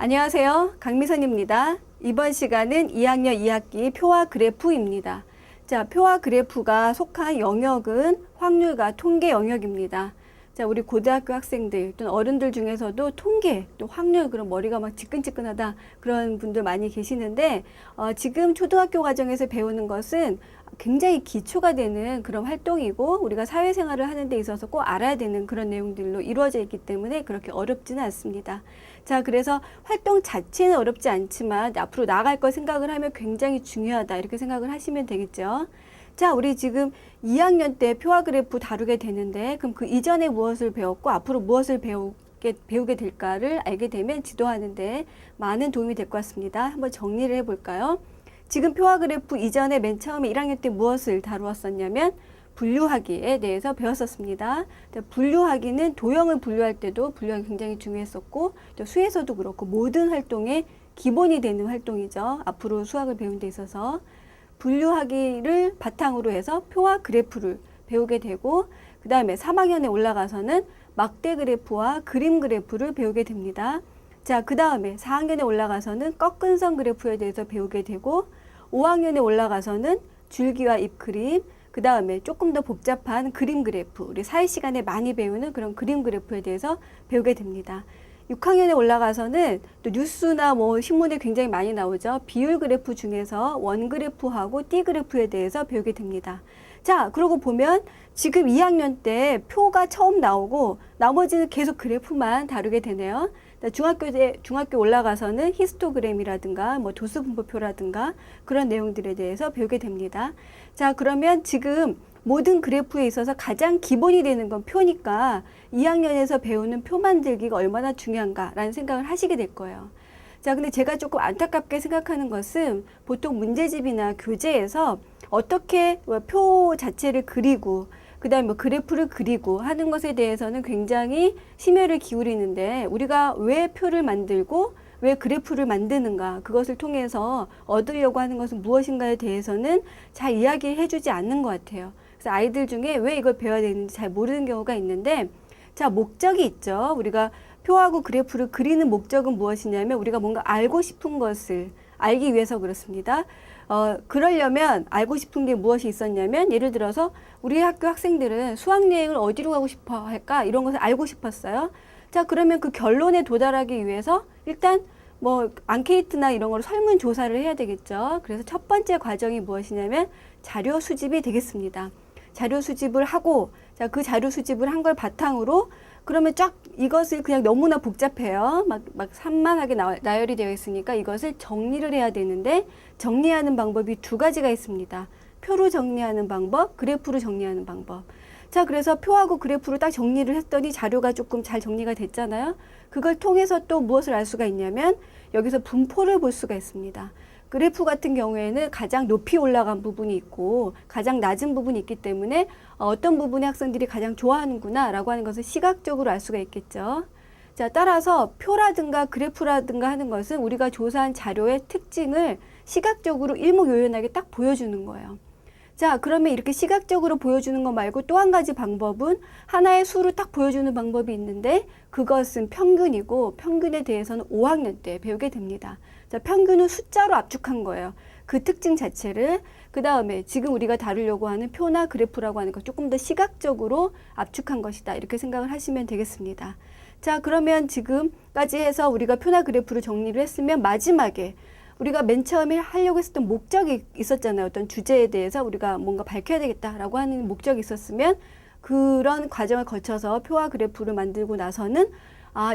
안녕하세요. 강미선입니다. 이번 시간은 2학년 2학기 표와 그래프입니다. 자, 표와 그래프가 속한 영역은 확률과 통계 영역입니다. 자, 우리 고등학교 학생들 또는 어른들 중에서도 통계, 또 확률, 그런 머리가 막 지끈지끈하다 그런 분들 많이 계시는데 지금 초등학교 과정에서 배우는 것은 굉장히 기초가 되는 그런 활동이고 우리가 사회생활을 하는 데 있어서 꼭 알아야 되는 그런 내용들로 이루어져 있기 때문에 그렇게 어렵지는 않습니다. 자, 그래서 활동 자체는 어렵지 않지만 앞으로 나아갈 걸 생각을 하면 굉장히 중요하다 이렇게 생각을 하시면 되겠죠. 자, 우리 지금 2학년 때 표와 그래프 다루게 되는데 그럼 그 이전에 무엇을 배웠고 앞으로 무엇을 배우게 될까를 알게 되면 지도하는데 많은 도움이 될 것 같습니다. 한번 정리를 해볼까요? 지금 표와 그래프 이전에 맨 처음에 1학년 때 무엇을 다루었었냐면 분류하기에 대해서 배웠었습니다. 분류하기는 도형을 분류할 때도 분류하기 굉장히 중요했었고 또 수에서도 그렇고 모든 활동의 기본이 되는 활동이죠. 앞으로 수학을 배우는 데 있어서 분류하기를 바탕으로 해서 표와 그래프를 배우게 되고 그 다음에 3학년에 올라가서는 막대 그래프와 그림 그래프를 배우게 됩니다. 자, 그 다음에 4학년에 올라가서는 꺾은 선 그래프에 대해서 배우게 되고 5학년에 올라가서는 줄기와 잎 그림, 그 다음에 조금 더 복잡한 그림 그래프, 우리 사회 시간에 많이 배우는 그런 그림 그래프에 대해서 배우게 됩니다. 6학년에 올라가서는 또 뉴스나 뭐 신문에 굉장히 많이 나오죠. 비율 그래프 중에서 원 그래프하고 띠 그래프에 대해서 배우게 됩니다. 자, 그러고 보면 지금 2학년 때 표가 처음 나오고 나머지는 계속 그래프만 다루게 되네요. 중학교 올라가서는 히스토그램이라든가 뭐 도수분포표라든가 그런 내용들에 대해서 배우게 됩니다. 자, 그러면 지금 모든 그래프에 있어서 가장 기본이 되는 건 표니까 2학년에서 배우는 표 만들기가 얼마나 중요한가라는 생각을 하시게 될 거예요. 자, 근데 제가 조금 안타깝게 생각하는 것은 보통 문제집이나 교재에서 어떻게 표 자체를 그리고 그 다음에 뭐 그래프를 그리고 하는 것에 대해서는 굉장히 심혈을 기울이는데 우리가 왜 표를 만들고 왜 그래프를 만드는가 그것을 통해서 얻으려고 하는 것은 무엇인가에 대해서는 잘 이야기해 주지 않는 것 같아요. 그래서 아이들 중에 왜 이걸 배워야 되는지 잘 모르는 경우가 있는데 자, 목적이 있죠. 우리가 표하고 그래프를 그리는 목적은 무엇이냐면 우리가 뭔가 알고 싶은 것을 알기 위해서 그렇습니다. 그러려면 알고 싶은 게 무엇이 있었냐면 예를 들어서 우리 학교 학생들은 수학여행을 어디로 가고 싶어 할까 이런 것을 알고 싶었어요. 자, 그러면 그 결론에 도달하기 위해서 일단 뭐 앙케이트나 이런 걸 설문조사를 해야 되겠죠. 그래서 첫 번째 과정이 무엇이냐면 자료 수집이 되겠습니다. 자료 수집을 하고 자, 그 자료 수집을 한 걸 바탕으로 그러면 쫙 이것을 그냥 너무나 복잡해요. 막 산만하게 나열이 되어 있으니까 이것을 정리를 해야 되는데 정리하는 방법이 두 가지가 있습니다. 표로 정리하는 방법, 그래프로 정리하는 방법. 자, 그래서 표하고 그래프로 딱 정리를 했더니 자료가 조금 잘 정리가 됐잖아요. 그걸 통해서 또 무엇을 알 수가 있냐면 여기서 분포를 볼 수가 있습니다. 그래프 같은 경우에는 가장 높이 올라간 부분이 있고 가장 낮은 부분이 있기 때문에 어떤 부분의 학생들이 가장 좋아하는구나 라고 하는 것을 시각적으로 알 수가 있겠죠. 자, 따라서 표라든가 그래프라든가 하는 것은 우리가 조사한 자료의 특징을 시각적으로 일목요연하게 딱 보여주는 거예요. 자, 그러면 이렇게 시각적으로 보여주는 것 말고 또 한 가지 방법은 하나의 수로 딱 보여주는 방법이 있는데 그것은 평균이고 평균에 대해서는 5학년 때 배우게 됩니다. 자, 평균은 숫자로 압축한 거예요. 그 특징 자체를. 그 다음에 지금 우리가 다루려고 하는 표나 그래프라고 하는 것 조금 더 시각적으로 압축한 것이다. 이렇게 생각을 하시면 되겠습니다. 자, 그러면 지금까지 해서 우리가 표나 그래프를 정리를 했으면 마지막에 우리가 맨 처음에 하려고 했었던 목적이 있었잖아요. 어떤 주제에 대해서 우리가 뭔가 밝혀야 되겠다라고 하는 목적이 있었으면 그런 과정을 거쳐서 표와 그래프를 만들고 나서는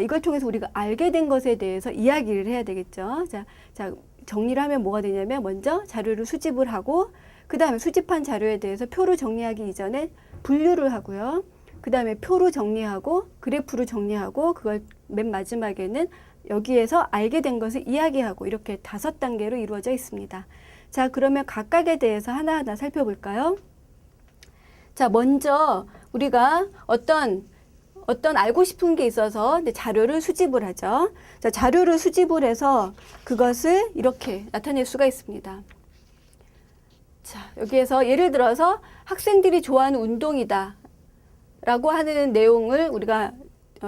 이걸 통해서 우리가 알게 된 것에 대해서 이야기를 해야 되겠죠. 자, 정리를 하면 뭐가 되냐면 먼저 자료를 수집을 하고 그 다음에 수집한 자료에 대해서 표로 정리하기 이전에 분류를 하고요. 그 다음에 표로 정리하고 그래프로 정리하고 그걸 맨 마지막에는 여기에서 알게 된 것을 이야기하고 이렇게 5단계로 이루어져 있습니다. 자, 그러면 각각에 대해서 하나하나 살펴볼까요? 자, 먼저 우리가 어떤 알고 싶은 게 있어서 자료를 수집을 하죠. 자, 자료를 수집을 해서 그것을 이렇게 나타낼 수가 있습니다. 자, 여기에서 예를 들어서 학생들이 좋아하는 운동이다 라고 하는 내용을 우리가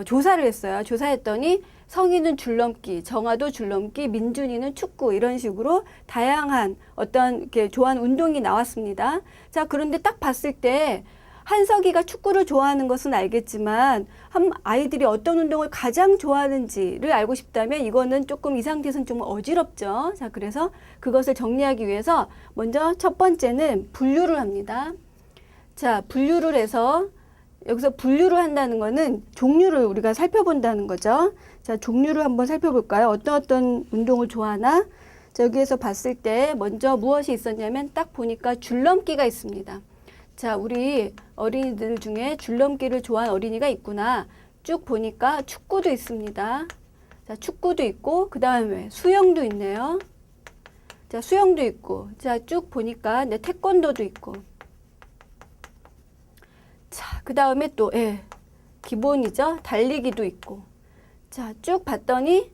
조사를 했어요. 조사했더니 성인은 줄넘기, 정아도 줄넘기, 민준이는 축구 이런 식으로 다양한 어떤 이렇게 좋아하는 운동이 나왔습니다. 자, 그런데 딱 봤을 때 한석이가 축구를 좋아하는 것은 알겠지만 아이들이 어떤 운동을 가장 좋아하는지를 알고 싶다면 이거는 조금 이 상태에서는 좀 어지럽죠. 자, 그래서 그것을 정리하기 위해서 먼저 첫 번째는 분류를 합니다. 자, 분류를 해서 여기서 분류를 한다는 거는 종류를 우리가 살펴본다는 거죠. 자, 종류를 한번 살펴볼까요? 어떤 운동을 좋아하나? 자, 여기에서 봤을 때 먼저 무엇이 있었냐면 딱 보니까 줄넘기가 있습니다. 자, 우리 어린이들 중에 줄넘기를 좋아하는 어린이가 있구나. 쭉 보니까 축구도 있습니다. 자, 축구도 있고, 그 다음에 수영도 있네요. 자, 수영도 있고, 자, 쭉 보니까 태권도도 있고. 자, 그 다음에 또, 기본이죠. 달리기도 있고. 자, 쭉 봤더니,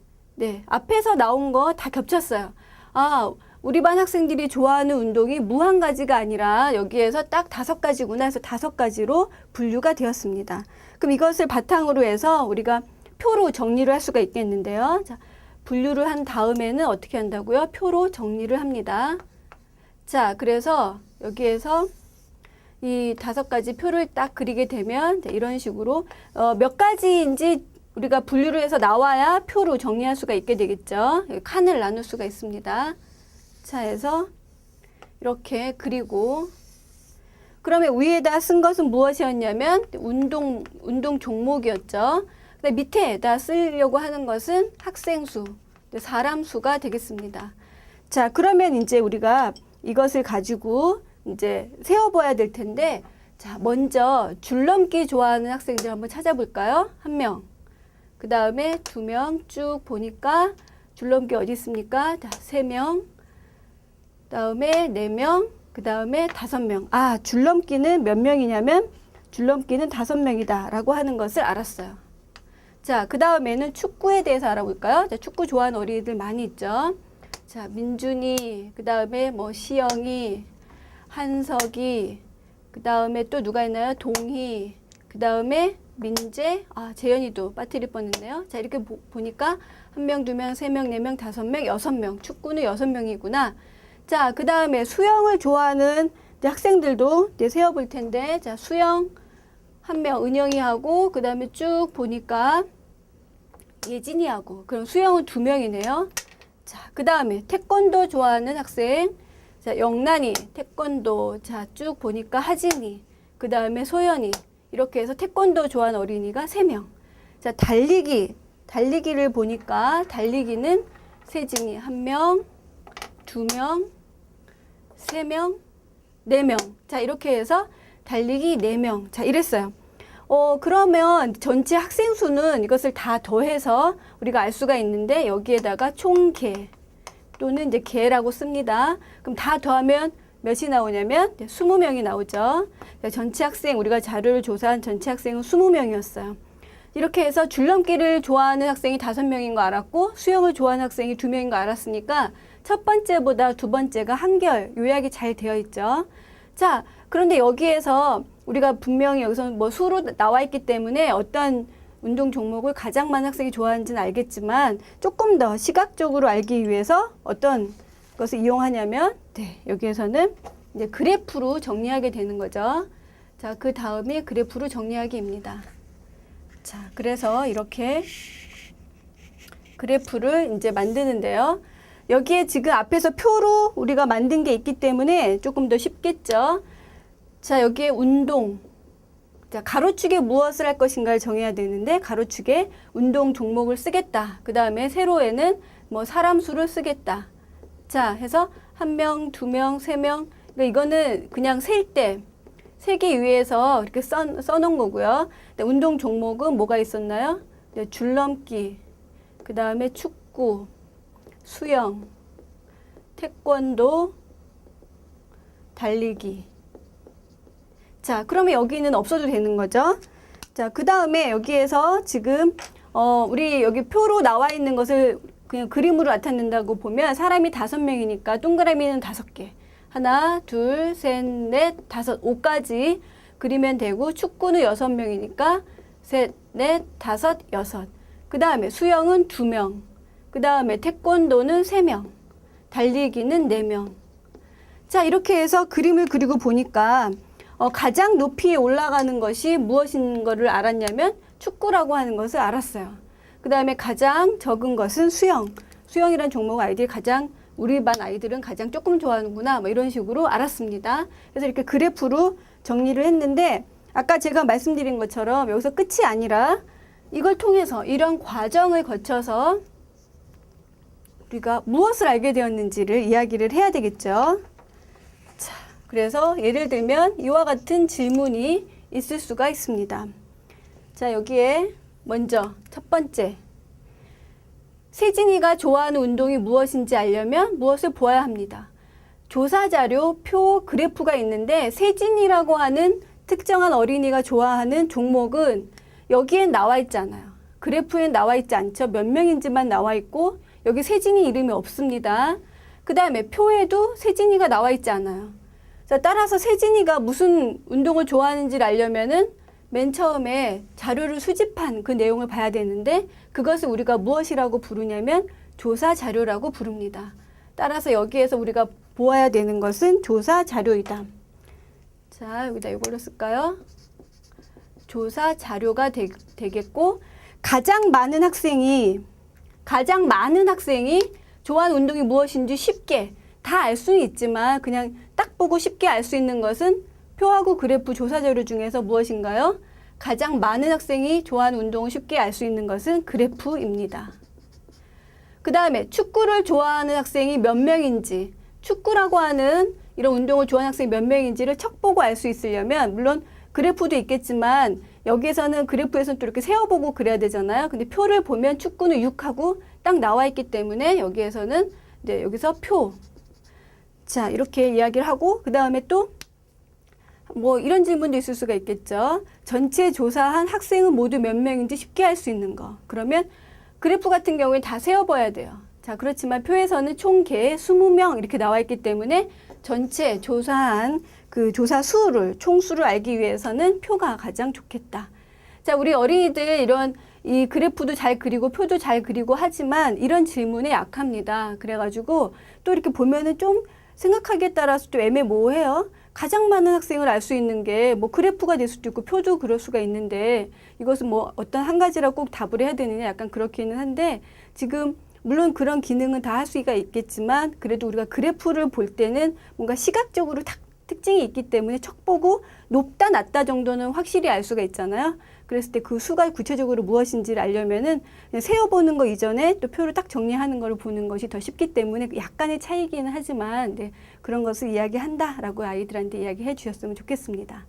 앞에서 나온 거 다 겹쳤어요. 아, 우리 반 학생들이 좋아하는 운동이 무한 가지가 아니라 여기에서 딱 5가지구나 해서 5가지로 분류가 되었습니다. 그럼 이것을 바탕으로 해서 우리가 표로 정리를 할 수가 있겠는데요. 자, 분류를 한 다음에는 어떻게 한다고요? 표로 정리를 합니다. 자, 그래서 여기에서 이 5가지 표를 딱 그리게 되면 이런 식으로 몇 가지인지 우리가 분류를 해서 나와야 표로 정리할 수가 있게 되겠죠. 칸을 나눌 수가 있습니다. 자, 해서 이렇게 그리고 그러면 위에다 쓴 것은 무엇이었냐면 운동 종목이었죠. 근데 밑에다 쓰려고 하는 것은 학생 수, 사람 수가 되겠습니다. 자, 그러면 이제 우리가 이것을 가지고 이제 세어봐야 될 텐데, 자, 먼저 줄넘기 좋아하는 학생들 한번 찾아볼까요? 1명. 그 다음에 2명 쭉 보니까 줄넘기 어디 있습니까? 3명. 그 다음에 4명. 그 다음에 5명. 아, 줄넘기는 몇 명이냐면 줄넘기는 5명이다 라고 하는 것을 알았어요. 자, 그 다음에는 축구에 대해서 알아볼까요? 자, 축구 좋아하는 어린이들 많이 있죠. 자, 민준이, 그 다음에 뭐 시영이, 한석이, 그 다음에 또 누가 있나요? 동희, 그 다음에 민재, 재현이도 빠뜨릴 뻔했네요. 자, 이렇게 보니까 1명, 2명, 3명, 4명, 5명, 6명. 축구는 6명이구나. 자, 그 다음에 수영을 좋아하는 학생들도 이제 세어볼 텐데, 자, 수영 1명, 은영이 하고, 그 다음에 쭉 보니까 예진이 하고, 그럼 수영은 2명이네요. 자, 그 다음에 태권도 좋아하는 학생, 자, 영란이, 태권도, 자, 쭉 보니까 하진이, 그 다음에 소연이, 이렇게 해서 태권도 좋아하는 어린이가 3명. 자, 달리기를 보니까 달리기는 세진이 1명, 2명, 3명, 4명. 자, 이렇게 해서 달리기 4명. 자, 이랬어요. 그러면 전체 학생 수는 이것을 다 더해서 우리가 알 수가 있는데 여기에다가 총개 또는 이제 개라고 씁니다. 그럼 다 더하면 몇이 나오냐면 20명이 나오죠. 전체 학생, 우리가 자료를 조사한 전체 학생은 20명이었어요. 이렇게 해서 줄넘기를 좋아하는 학생이 5명인 거 알았고 수영을 좋아하는 학생이 2명인 거 알았으니까 첫 번째보다 두 번째가 한결 요약이 잘 되어 있죠. 자, 그런데 여기에서 우리가 분명히 여기서 뭐 수로 나와 있기 때문에 어떤 운동 종목을 가장 많은 학생이 좋아하는지는 알겠지만 조금 더 시각적으로 알기 위해서 어떤 것을 이용하냐면 여기에서는 이제 그래프로 정리하게 되는 거죠. 자, 그 다음에 그래프로 정리하기입니다. 자, 그래서 이렇게 그래프를 이제 만드는데요. 여기에 지금 앞에서 표로 우리가 만든 게 있기 때문에 조금 더 쉽겠죠. 자, 여기에 운동. 자, 가로축에 무엇을 할 것인가를 정해야 되는데 가로축에 운동 종목을 쓰겠다. 그 다음에 세로에는 뭐 사람 수를 쓰겠다. 자, 해서 1명, 2명, 3명. 그러니까 이거는 그냥 셀 때 세기 위해서 이렇게 써놓은 거고요. 운동 종목은 뭐가 있었나요? 줄넘기, 그 다음에 축구, 수영, 태권도, 달리기. 자, 그러면 여기는 없어도 되는 거죠. 자, 그 다음에 여기에서 지금 우리 여기 표로 나와 있는 것을 그냥 그림으로 나타낸다고 보면 사람이 5명이니까 동그라미는 5개. 하나, 둘, 셋, 넷, 다섯, 5까지 그리면 되고 축구는 6명이니까 셋, 넷, 다섯, 여섯. 그 다음에 수영은 2명. 그 다음에 태권도는 3명. 달리기는 4명. 자, 이렇게 해서 그림을 그리고 보니까 가장 높이 올라가는 것이 무엇인 거를 알았냐면 축구라고 하는 것을 알았어요. 그 다음에 가장 적은 것은 수영. 수영이란 종목 아이들이 가장 우리 반 아이들은 가장 조금 좋아하는구나 뭐 이런 식으로 알았습니다. 그래서 이렇게 그래프로 정리를 했는데 아까 제가 말씀드린 것처럼 여기서 끝이 아니라 이걸 통해서 이런 과정을 거쳐서 우리가 무엇을 알게 되었는지를 이야기를 해야 되겠죠. 자, 그래서 예를 들면 이와 같은 질문이 있을 수가 있습니다. 자, 여기에 먼저 첫 번째, 세진이가 좋아하는 운동이 무엇인지 알려면 무엇을 보아야 합니다. 조사 자료, 표, 그래프가 있는데 세진이라고 하는 특정한 어린이가 좋아하는 종목은 여기엔 나와 있지 않아요. 그래프엔 나와 있지 않죠. 몇 명인지만 나와 있고 여기 세진이 이름이 없습니다. 그 다음에 표에도 세진이가 나와 있지 않아요. 자, 따라서 세진이가 무슨 운동을 좋아하는지를 알려면은 맨 처음에 자료를 수집한 그 내용을 봐야 되는데 그것을 우리가 무엇이라고 부르냐면 조사 자료라고 부릅니다. 따라서 여기에서 우리가 보아야 되는 것은 조사 자료이다. 자, 여기다 이걸로 쓸까요? 조사 자료가 되겠고 가장 많은 학생이 좋아하는 운동이 무엇인지 쉽게 다 알 수는 있지만 그냥 딱 보고 쉽게 알 수 있는 것은 표하고 그래프 조사 자료 중에서 무엇인가요? 가장 많은 학생이 좋아하는 운동을 쉽게 알 수 있는 것은 그래프입니다. 그 다음에 축구를 좋아하는 학생이 몇 명인지, 축구라고 하는 이런 운동을 좋아하는 학생이 몇 명인지를 척 보고 알 수 있으려면 물론 그래프도 있겠지만 여기에서는 그래프에서는 또 이렇게 세어보고 그래야 되잖아요. 근데 표를 보면 축구는 6하고 딱 나와 있기 때문에 여기에서는 네, 여기서 표. 자, 이렇게 이야기를 하고 그 다음에 또 뭐 이런 질문도 있을 수가 있겠죠. 전체 조사한 학생은 모두 몇 명인지 쉽게 알 수 있는 거. 그러면 그래프 같은 경우에 다 세어봐야 돼요. 자, 그렇지만 표에서는 총 개 20명 이렇게 나와 있기 때문에 전체 조사한 그 조사 수를, 총수를 알기 위해서는 표가 가장 좋겠다. 자, 우리 어린이들 이런 이 그래프도 잘 그리고 표도 잘 그리고 하지만 이런 질문에 약합니다. 그래가지고 또 이렇게 보면은 좀 생각하기에 따라서 또 애매모호해요. 가장 많은 학생을 알 수 있는 게 뭐 그래프가 될 수도 있고 표도 그럴 수가 있는데 이것은 뭐 어떤 한 가지라고 꼭 답을 해야 되느냐 약간 그렇기는 한데 지금 물론 그런 기능은 다 할 수가 있겠지만 그래도 우리가 그래프를 볼 때는 뭔가 시각적으로 특징이 있기 때문에 척 보고 높다 낮다 정도는 확실히 알 수가 있잖아요. 그랬을 때 그 수가 구체적으로 무엇인지를 알려면은 그냥 세어보는 거 이전에 또 표를 딱 정리하는 걸 보는 것이 더 쉽기 때문에 약간의 차이기는 하지만 네, 그런 것을 이야기한다라고 아이들한테 이야기해 주셨으면 좋겠습니다.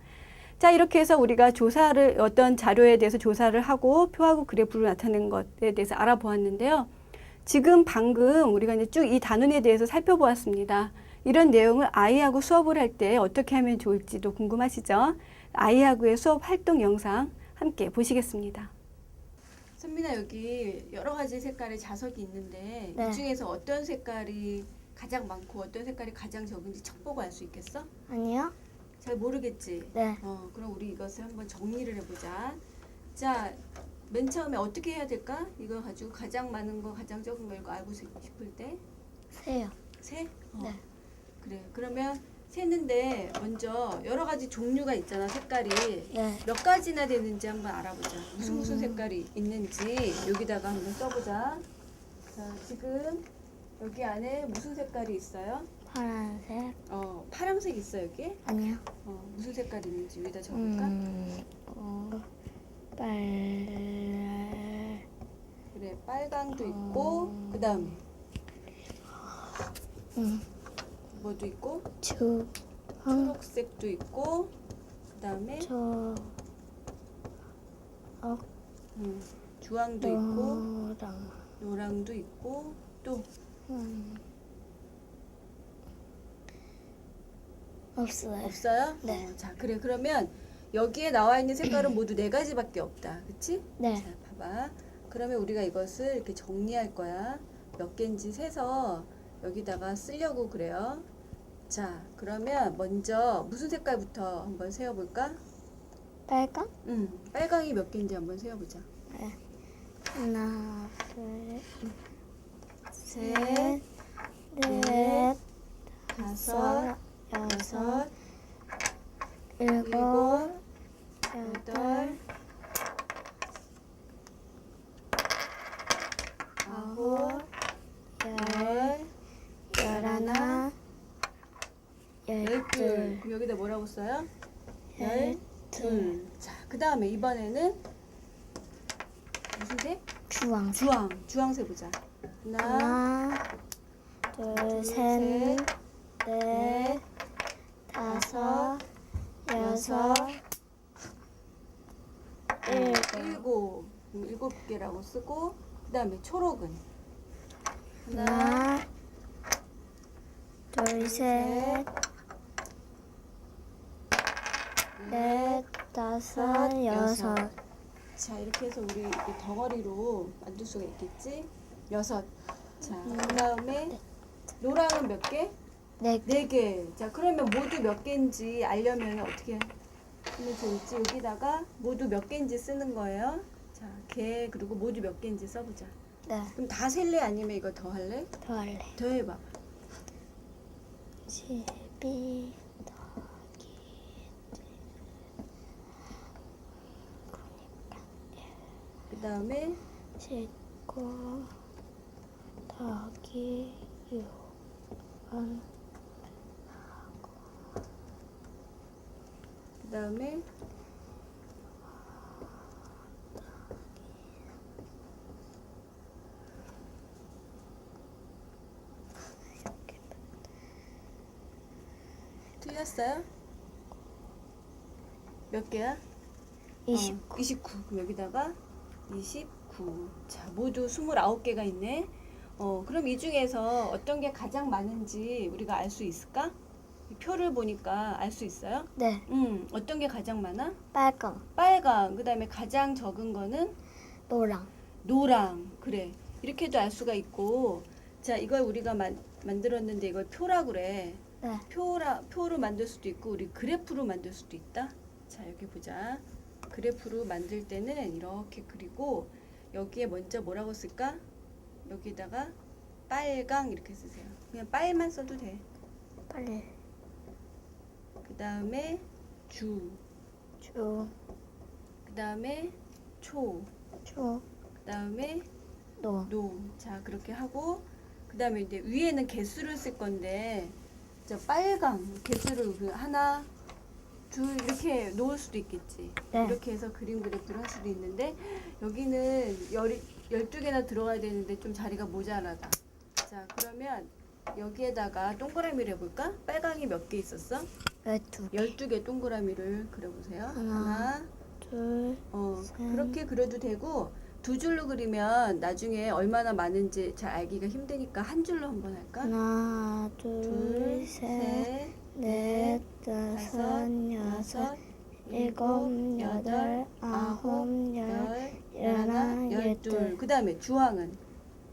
자, 이렇게 해서 우리가 조사를 어떤 자료에 대해서 조사를 하고 표하고 그래프로 나타낸 것에 대해서 알아보았는데요. 지금 방금 우리가 이제 쭉 이 단원에 대해서 살펴보았습니다. 이런 내용을 아이하고 수업을 할 때 어떻게 하면 좋을지도 궁금하시죠? 아이하고의 수업 활동 영상 함께 보시겠습니다. 선민아, 여기 여러 가지 색깔의 자석이 있는데 네. 이 중에서 어떤 색깔이 가장 많고 어떤 색깔이 가장 적은지 척 보고 알 수 있겠어? 아니요? 잘 모르겠지? 네. 그럼 우리 이것을 한번 정리를 해보자. 자, 맨 처음에 어떻게 해야 될까? 이거 가지고 가장 많은 거 가장 적은 거 이거 알고 싶을 때 세요. 세? 네. 그래. 그러면 세는데 먼저 여러 가지 종류가 있잖아, 색깔이. 네. 몇 가지나 되는지 한번 알아보자. 무슨 색깔이 있는지 여기다가 한번 써보자. 자, 지금 여기 안에 무슨 색깔이 있어요? 파란색. 파란색 있어 여기? 아니요. 무슨 색깔이 있는지 여기다 적을까? 그래, 빨강도 있고 그 다음에 뭐도 있고? 초록색도 있고 그 다음에 주황도 있고 노랑도 있고 또 없어요. 없어요? 네. 자, 그래. 그러면 여기에 나와 있는 색깔은 모두 4가지밖에 없다. 그치? 네. 자, 봐봐. 그러면 우리가 이것을 이렇게 정리할 거야. 몇 개인지 세서 여기다가 쓰려고 그래요. 자, 그러면 먼저 무슨 색깔부터 한번 세어볼까? 빨강? 빨강이 몇 개인지 한번 세어보자. 네. 하나, 둘, 셋, 넷, 다섯, 여섯, 일곱, 일곱, 여덟, 아홉, 열, 열하나, 열둘. 열둘, 그럼 여기다 뭐라고 써요? 열둘. 자, 그 다음에 이번에는 무슨 색? 주황색. 주황색 보자. 하나, 하나, 둘, 셋, 넷, 다섯, 여섯, 일곱. 일곱 개라고 쓰고, 그 다음에 초록은 하나, 둘, 셋, 넷, 다섯, 여섯. 자, 이렇게 해서 우리 이렇게 덩어리로 만들 수가 있겠지? 여섯. 자, 그 다음에 노랑은 몇 개? 네, 네 개. 자, 그러면 모두 몇 개인지 알려면 어떻게 하면 좋을지 여기다가 모두 몇 개인지 쓰는 거예요. 자, 개 그리고 모두 몇 개인지 써보자. 네, 그럼 다 셀래 아니면 이거 더 할래? 더 할래. 더 해봐. 12 그 다음에 19 더하기 6은 그 다음에 틀렸어요? 몇 개야? 29. 29. 그럼 여기다가 29. 자, 모두 29개가 있네. 그럼 이 중에서 어떤 게 가장 많은지 우리가 알 수 있을까? 이 표를 보니까 알 수 있어요? 네, 어떤 게 가장 많아? 빨강, 빨강. 그 다음에 가장 적은 거는 노랑. 노랑. 그래. 이렇게도 알 수가 있고. 자, 이걸 우리가 만들었는데 이걸 표라 그래. 네, 표로 만들 수도 있고 우리 그래프로 만들 수도 있다. 자, 여기 보자. 그래프로 만들 때는 이렇게 그리고 여기에 먼저 뭐라고 쓸까? 여기다가 빨강 이렇게 쓰세요. 그냥 빨만 써도 돼. 빨리. 그 다음에 주, 주, 그 다음에 초, 초, 그 다음에 노. 노. 자, 그렇게 하고 그 다음에 이제 위에는 개수를 쓸 건데 자, 빨강 개수를 하나, 둘 이렇게 놓을 수도 있겠지. 네. 이렇게 해서 그림 그래프를 할 수도 있는데 여기는 12개나 들어가야 되는데 좀 자리가 모자라다. 자, 그러면 여기에다가 동그라미를 해볼까? 빨강이 몇 개 있었어? 12개. 12개 동그라미를 그려보세요. 하나, 둘, 셋. 그렇게 그려도 되고 두 줄로 그리면 나중에 얼마나 많은지 잘 알기가 힘드니까 한 줄로 한번 할까? 하나, 둘, 둘, 셋, 셋, 넷, 다섯, 다섯, 여섯, 여섯, 일곱, 여덟, 아홉, 열, 열하나, 열둘. 그 다음에 주황은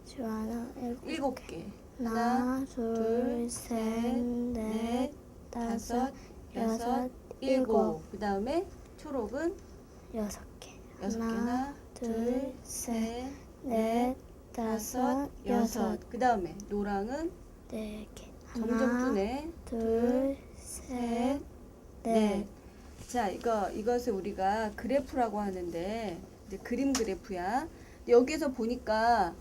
주 하나, 일곱. 7개. 하나, 둘, 셋, 넷, 다섯, 여섯, 일곱. 그 다음에 초록은 여섯 개. 6개나 하나, 둘, 셋, 넷, 다섯, 여섯. 그 다음에 노랑은 네 개. 점점 하나, 주네. 둘, 셋, 넷. 자, 이것을 우리가 그래프라고 하는데 이제 그림 그래프야. 여기에서 보니까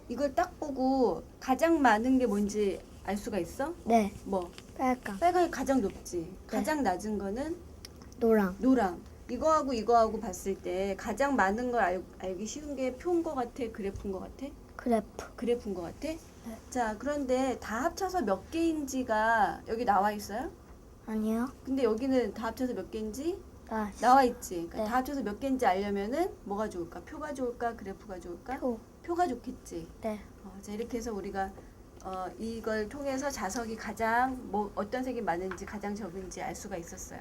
이걸 딱 보고 가장 많은 게 뭔지 알 수가 있어? 네, 뭐? 빨강, 빨강이 가장 높지. 가장 낮은 거는 노랑. 노랑. 이거하고 봤을 때 가장 많은 걸 알기 쉬운 게 표인 것 같아? 그래프인 것 같아? 그래프. 그래프인 것 같아? 자, 그런데 다 합쳐서 몇 개인지가 여기 나와 있어요? 아니요. 근데 여기는 다 합쳐서 몇 개인지 나 나와 있지. 그러니까 네. 다 합쳐서 몇 개인지 알려면은 뭐가 좋을까? 표가 좋을까? 그래프가 좋을까? 표. 표가 좋겠지. 네. 자, 이렇게 해서 우리가 이걸 통해서 자석이 가장 어떤 색이 많은지 가장 적은지 알 수가 있었어요.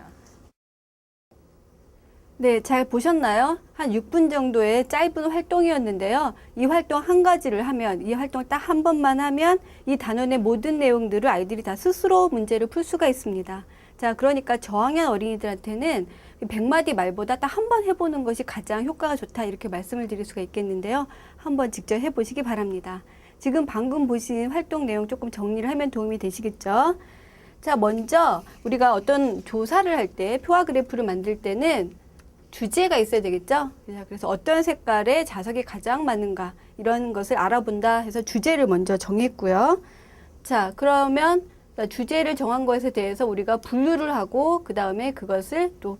네, 잘 보셨나요? 한 6분 정도의 짧은 활동이었는데요. 이 활동 한 가지를 하면, 이 활동 딱 한 번만 하면 이 단원의 모든 내용들을 아이들이 다 스스로 문제를 풀 수가 있습니다. 자, 그러니까 저학년 어린이들한테는 100마디 말보다 딱 한 번 해보는 것이 가장 효과가 좋다 이렇게 말씀을 드릴 수가 있겠는데요. 한번 직접 해보시기 바랍니다. 지금 방금 보신 활동 내용 조금 정리를 하면 도움이 되시겠죠? 자, 먼저 우리가 어떤 조사를 할 때 표와 그래프를 만들 때는 주제가 있어야 되겠죠? 그래서 어떤 색깔의 자석이 가장 많은가 이런 것을 알아본다 해서 주제를 먼저 정했고요. 자, 그러면 주제를 정한 것에 대해서 우리가 분류를 하고 그 다음에 그것을 또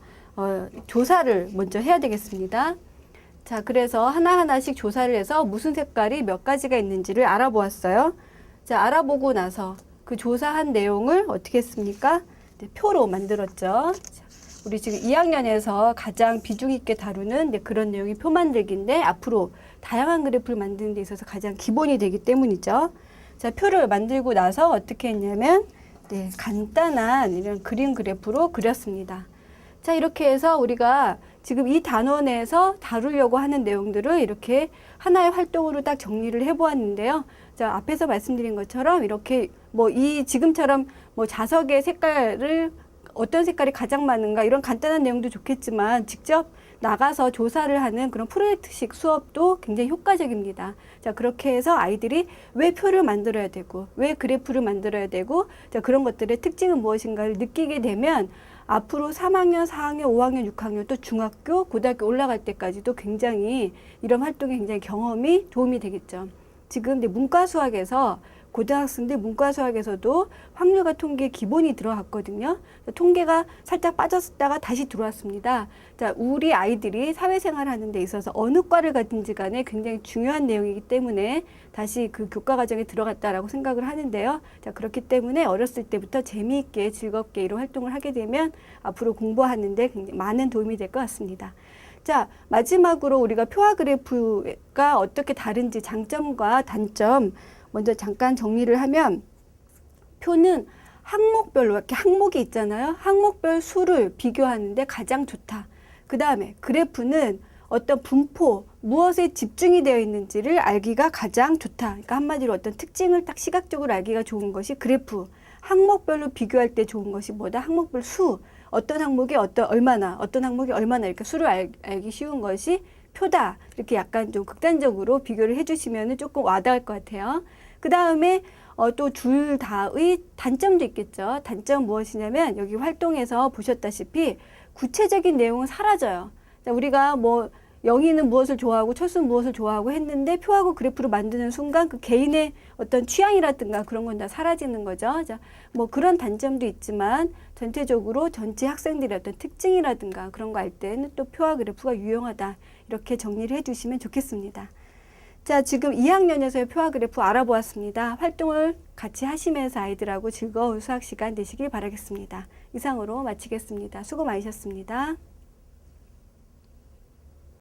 조사를 먼저 해야 되겠습니다. 자, 그래서 하나하나씩 조사를 해서 무슨 색깔이 몇 가지가 있는지를 알아보았어요. 자, 알아보고 나서 그 조사한 내용을 어떻게 했습니까? 네, 표로 만들었죠. 자, 우리 지금 2학년에서 가장 비중 있게 다루는 그런 내용이 표 만들기인데 앞으로 다양한 그래프를 만드는 데 있어서 가장 기본이 되기 때문이죠. 자, 표를 만들고 나서 어떻게 했냐면 네, 간단한 이런 그림 그래프로 그렸습니다. 자, 이렇게 해서 우리가 지금 이 단원에서 다루려고 하는 내용들을 이렇게 하나의 활동으로 딱 정리를 해보았는데요. 자, 앞에서 말씀드린 것처럼 이렇게 지금처럼 자석의 색깔을 어떤 색깔이 가장 많은가 이런 간단한 내용도 좋겠지만 직접 나가서 조사를 하는 그런 프로젝트식 수업도 굉장히 효과적입니다. 자, 그렇게 해서 아이들이 왜 표를 만들어야 되고 왜 그래프를 만들어야 되고 자, 그런 것들의 특징은 무엇인가를 느끼게 되면 앞으로 3학년, 4학년, 5학년, 6학년 또 중학교, 고등학교 올라갈 때까지도 굉장히 이런 활동에 굉장히 경험이 도움이 되겠죠. 지금 문과 수학에서 고등학생들 문과 수학에서도 확률과 통계 기본이 들어갔거든요. 통계가 살짝 빠졌다가 다시 들어왔습니다. 자, 우리 아이들이 사회생활 하는 데 있어서 어느 과를 가든지 간에 굉장히 중요한 내용이기 때문에 다시 그 교과 과정에 들어갔다라고 생각을 하는데요. 자, 그렇기 때문에 어렸을 때부터 재미있게 즐겁게 이런 활동을 하게 되면 앞으로 공부하는 데 굉장히 많은 도움이 될 것 같습니다. 자, 마지막으로 우리가 표와 그래프가 어떻게 다른지 장점과 단점 먼저 잠깐 정리를 하면 표는 항목별로 이렇게 항목이 있잖아요. 항목별 수를 비교하는데 가장 좋다. 그 다음에 그래프는 어떤 분포, 무엇에 집중이 되어 있는지를 알기가 가장 좋다. 그러니까 한마디로 어떤 특징을 딱 시각적으로 알기가 좋은 것이 그래프. 항목별로 비교할 때 좋은 것이 뭐다? 항목별 수. 어떤 항목이 어떤 항목이 얼마나 이렇게 수를 알기 쉬운 것이 표다. 이렇게 약간 좀 극단적으로 비교를 해주시면 조금 와닿을 것 같아요. 그 다음에 또 둘 다의 단점도 있겠죠. 단점 무엇이냐면 여기 활동에서 보셨다시피 구체적인 내용은 사라져요. 자, 우리가 영희는 무엇을 좋아하고 철수는 무엇을 좋아하고 했는데 표하고 그래프로 만드는 순간 그 개인의 어떤 취향이라든가 그런 건 다 사라지는 거죠. 자, 그런 단점도 있지만 전체적으로 전체 학생들의 어떤 특징이라든가 그런 거 알 때는 또 표와 그래프가 유용하다. 이렇게 정리를 해주시면 좋겠습니다. 자, 지금 2학년에서의 표와 그래프 알아보았습니다. 활동을 같이 하시면서 아이들하고 즐거운 수학 시간 되시길 바라겠습니다. 이상으로 마치겠습니다. 수고 많으셨습니다.